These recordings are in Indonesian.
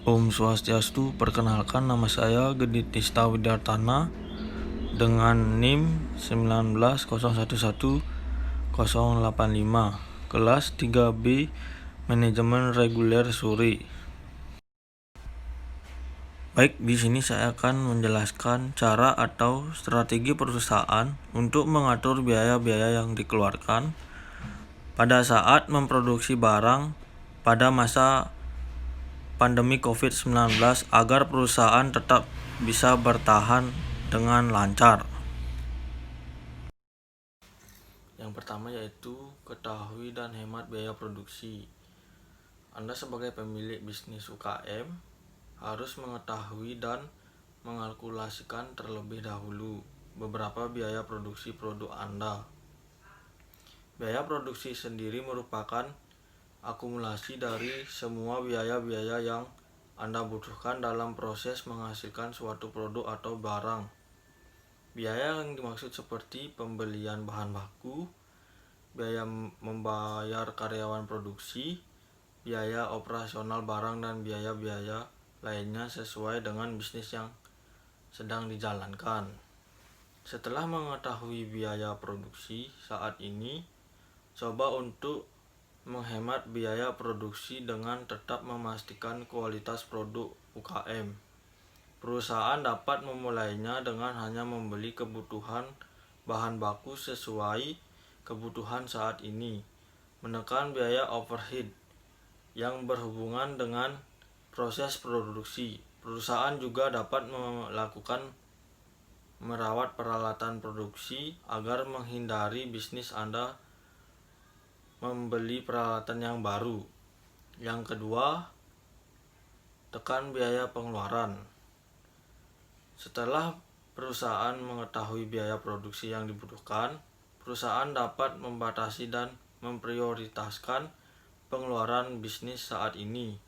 Om Swastiastu, perkenalkan nama saya Gedit Tista Widartana dengan NIM 19011-085, kelas 3B Manajemen Reguler Suri. Baik, di sini saya akan menjelaskan cara atau strategi perusahaan untuk mengatur biaya-biaya yang dikeluarkan pada saat memproduksi barang pada masa pandemi COVID-19 agar perusahaan tetap bisa bertahan dengan lancar. Yang pertama yaitu ketahui dan hemat biaya produksi. Anda sebagai pemilik bisnis UKM harus mengetahui dan mengalkulasikan terlebih dahulu beberapa biaya produksi produk Anda. Biaya produksi sendiri merupakan akumulasi dari semua biaya-biaya yang Anda butuhkan dalam proses menghasilkan suatu produk atau barang. Biaya yang dimaksud seperti pembelian bahan baku, biaya membayar karyawan produksi, biaya operasional barang, dan biaya-biaya lainnya sesuai dengan bisnis yang sedang dijalankan. Setelah mengetahui biaya produksi saat ini, coba untuk menghemat biaya produksi dengan tetap memastikan kualitas produk UKM. Perusahaan dapat memulainya dengan hanya membeli kebutuhan bahan baku sesuai kebutuhan saat ini, menekan biaya overhead yang berhubungan dengan proses produksi. Perusahaan juga dapat melakukan merawat peralatan produksi agar menghindari bisnis Anda membeli peralatan yang baru. Yang kedua, tekan biaya pengeluaran. Setelah perusahaan mengetahui biaya produksi yang dibutuhkan, perusahaan dapat membatasi dan memprioritaskan pengeluaran bisnis saat ini.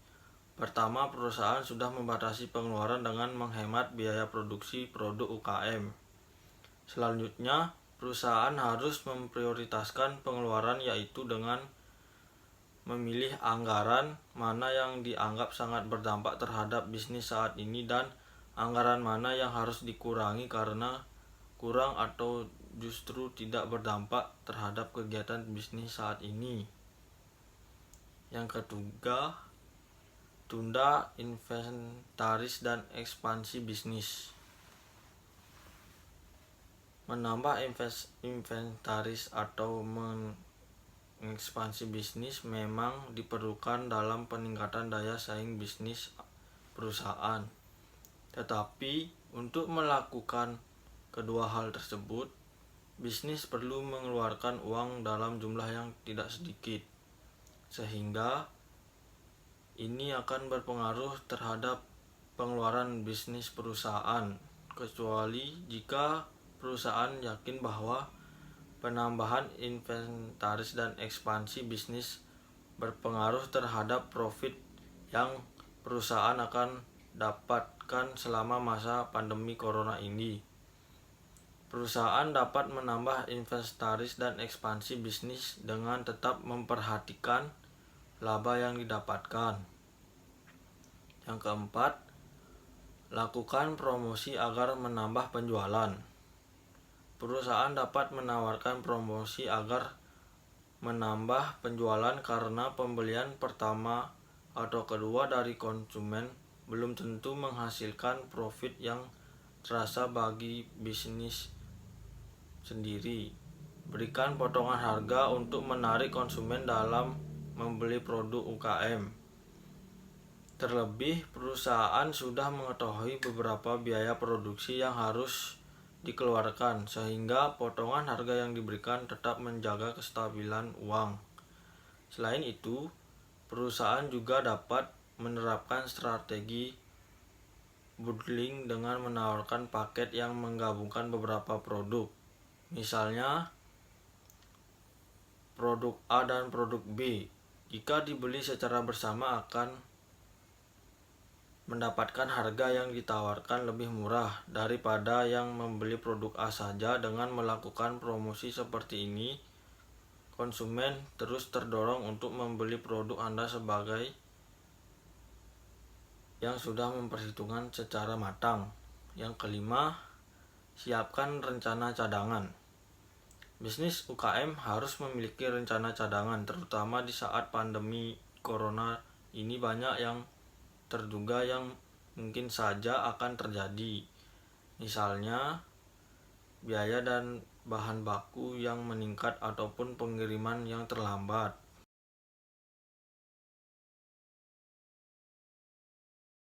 Pertama, perusahaan sudah membatasi pengeluaran dengan menghemat biaya produksi produk UKM. Selanjutnya, perusahaan harus memprioritaskan pengeluaran yaitu dengan memilih anggaran mana yang dianggap sangat berdampak terhadap bisnis saat ini dan anggaran mana yang harus dikurangi karena kurang atau justru tidak berdampak terhadap kegiatan bisnis saat ini. Yang ketiga, tunda inventaris dan ekspansi bisnis. Menambah inventaris atau mengekspansi bisnis memang diperlukan dalam peningkatan daya saing bisnis perusahaan. Tetapi untuk melakukan kedua hal tersebut, bisnis perlu mengeluarkan uang dalam jumlah yang tidak sedikit, sehingga ini akan berpengaruh terhadap pengeluaran bisnis perusahaan, kecuali jika perusahaan yakin bahwa penambahan inventaris dan ekspansi bisnis berpengaruh terhadap profit yang perusahaan akan dapatkan selama masa pandemi corona ini. Perusahaan dapat menambah inventaris dan ekspansi bisnis dengan tetap memperhatikan laba yang didapatkan. Yang keempat, lakukan promosi agar menambah penjualan. Perusahaan dapat menawarkan promosi agar menambah penjualan karena pembelian pertama atau kedua dari konsumen belum tentu menghasilkan profit yang terasa bagi bisnis sendiri. Berikan potongan harga untuk menarik konsumen dalam membeli produk UKM. Terlebih, perusahaan sudah mengetahui beberapa biaya produksi yang harus dikeluarkan, sehingga potongan harga yang diberikan tetap menjaga kestabilan uang. Selain itu, perusahaan juga dapat menerapkan strategi bundling dengan menawarkan paket yang menggabungkan beberapa produk. Misalnya, produk A dan produk B. Jika dibeli secara bersama akan mendapatkan harga yang ditawarkan lebih murah daripada yang membeli produk A saja. Dengan melakukan promosi seperti ini, konsumen terus terdorong untuk membeli produk Anda sebagai yang sudah memperhitungkan secara matang. Yang kelima, siapkan rencana cadangan. Bisnis UKM harus memiliki rencana cadangan, terutama di saat pandemi corona ini banyak yang terduga yang mungkin saja akan terjadi. Misalnya, biaya dan bahan baku yang meningkat ataupun pengiriman yang terlambat.